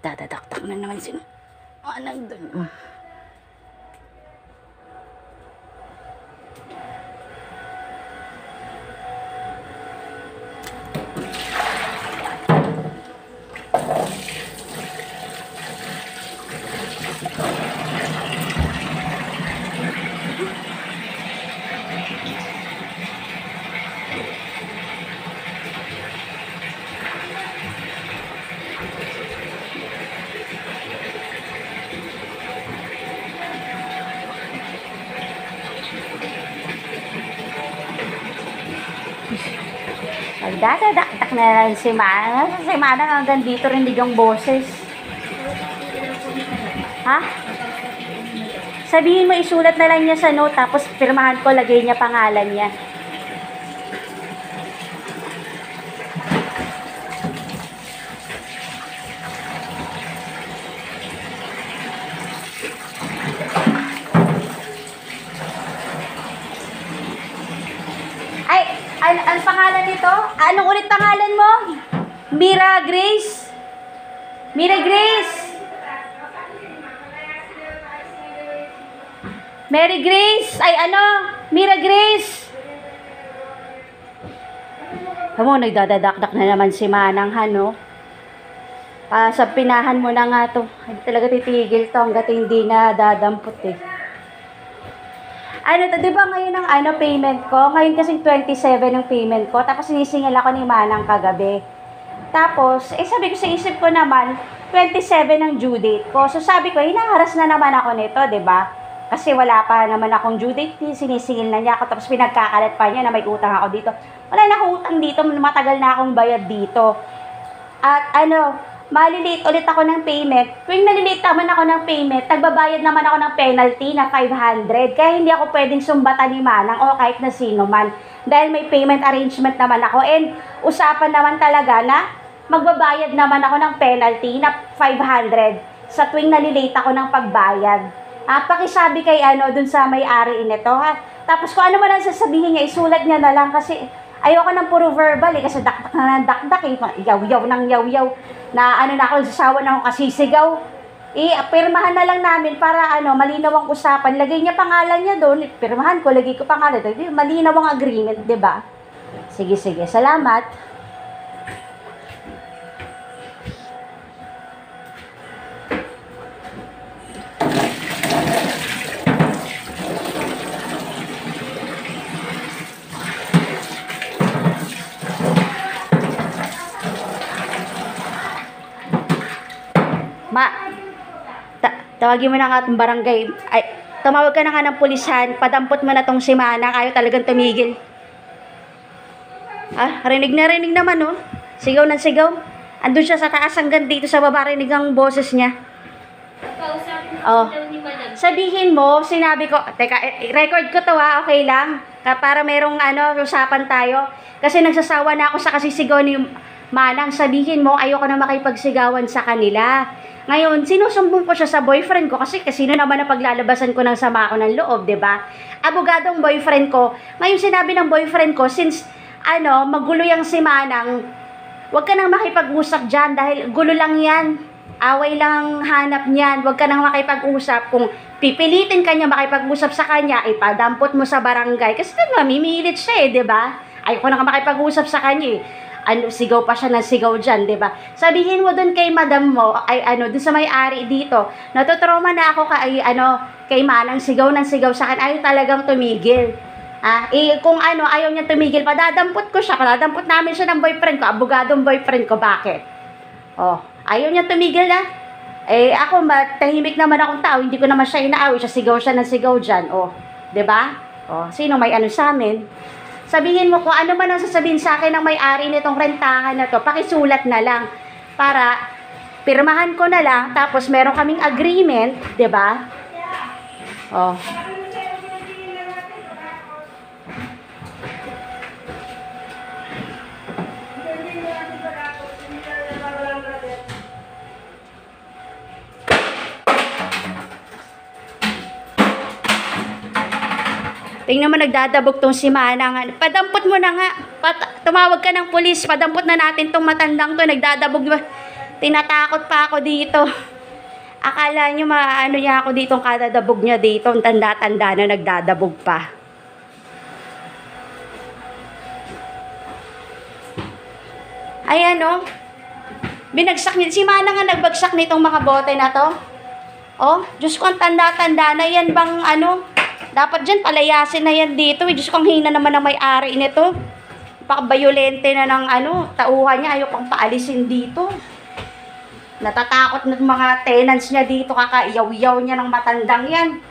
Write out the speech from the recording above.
Dadadaktak na naman si Manang dun. Dadadaktak na lang si Manang. Si Manang hanggang dito rin yung boses. Ha? Sabihin mo, isulat na lang niya sa note, tapos pirmahan ko, lagay niya pangalan niya. Ang pangalan nito? Anong ulit pangalan mo? Mira Grace? Mira Grace? Mary Grace? Ay ano? Mira Grace? Kamu, nagdadadakdak na naman si Manang, no? Sa pinahan mo na nga to. Hindi talaga titigil to hanggat hindi na dadampot eh. Ano to, di ba ngayon ang payment ko? Ngayon kasing 27 ang payment ko. Tapos sinisingil ako ni Manang kagabi. Tapos, sabi ko sa isip ko naman, 27 ang due date ko. So sabi ko, hinaharas na naman ako nito, di ba? Kasi wala pa naman akong due date. Sinisingil na niya ako. Tapos pinagkakalat pa niya na may utang ako dito. Wala na akong utang dito. Matagal na akong bayad dito. At malilate ulit ako ng payment. Kung nalilate naman ako ng payment, nagbabayad naman ako ng penalty na 500. Kaya hindi ako pwedeng sumbatan ni Manang o kahit na sino man. Dahil may payment arrangement naman ako. And usapan naman talaga na magbabayad naman ako ng penalty na 500 sa tuwing nalilate ako ng pagbayad. Pakisabi kay dun sa may-ari nito, ha. Tapos kung ano man ang sasabihin niya, isulat niya na lang kasi ayoko ng puro verbal kasi dakdak na ng dakdak yaw-yaw ng yaw-yaw na na ako, sasawa na ako kasisigaw. Pirmahan na lang namin para malinaw ang usapan. Lagay niya pangalan niya doon, pirmahan ko, lagay ko pangalan doon. Malinaw ang agreement, 'di ba? Sige, salamat. Tawagin mo na nga itong barangay. Tumawag ka na nga ng pulisan. Padampot mo na itong si Manang. Ayaw talagang tumigil. Rinig na rinig naman, oh. Sigaw ng sigaw. Andun siya sa taas hanggang dito sa baba. Rinig ang boses niya. Sabihin mo, sinabi ko, teka, record ko to, ha, okay lang? Para merong usapan tayo. Kasi nagsasawa na ako sa kasisigaw ni Manang. Sabihin mo, ayoko na makipagsigawan sa kanila. Ngayon, sinusumbong ko siya sa boyfriend ko kasi sino naman na paglalabasan ko ng sama ko ng loob, 'di ba? Abogadong boyfriend ko. Ngayon sinabi ng boyfriend ko, since magulo yang si Manang, wag ka nang makipag-usap diyan dahil gulo lang 'yan. Away lang hanap niyan. Wag ka nang makipag-usap. Kung pipilitin ka niya makipag-usap sa kanya, ipadampot mo sa barangay kasi mamimilit siya, 'di ba? Ayoko na makipag-usap sa kanya. Sigaw pa siya ng sigaw dyan, diba? Sabihin mo dun kay madam mo, dun sa may-ari dito, natutrauma na ako kay Manang, sigaw ng sigaw sa akin, ayaw talagang tumigil. Kung ayaw niya tumigil, padadampot ko siya, padadampot namin siya ng boyfriend ko, abogadong boyfriend ko, bakit? Ayaw niya tumigil na. Ako, tahimik naman akong tao, hindi ko naman siya inaaway, sigaw siya ng sigaw dyan, diba? Sino may sa amin? Sabihin mo kung ano man ang sasabihin sa akin ng may-ari nitong rentahan na to, pakisulat na lang para pirmahan ko na lang, tapos meron kaming agreement, 'di ba? Tingnan mo, nagdadabog tong si Manang. Padampot mo na nga. Tumawag ka ng pulis. Padampot na natin tong matandang to. Nagdadabog. Tinatakot pa ako dito. Akala nyo maano niya ako dito, kadadabog niya dito. Ang tanda-tanda na nagdadabog pa. Ayan o. Binagsak niya. Si Manang nga nagbagsak nitong mga bote na to. Oh, Diyos ko, ang tanda-tanda na yan bang ano. Dapat dyan, palayasin na yan dito. Diyos ko, ang hina naman ng may-ari nito. Pakabayolente na ng ano, tauhan niya. Ayaw pang paalisin dito. Natatakot na mga tenants niya dito. Kakaiyaw-yaw niya ng matandang yan.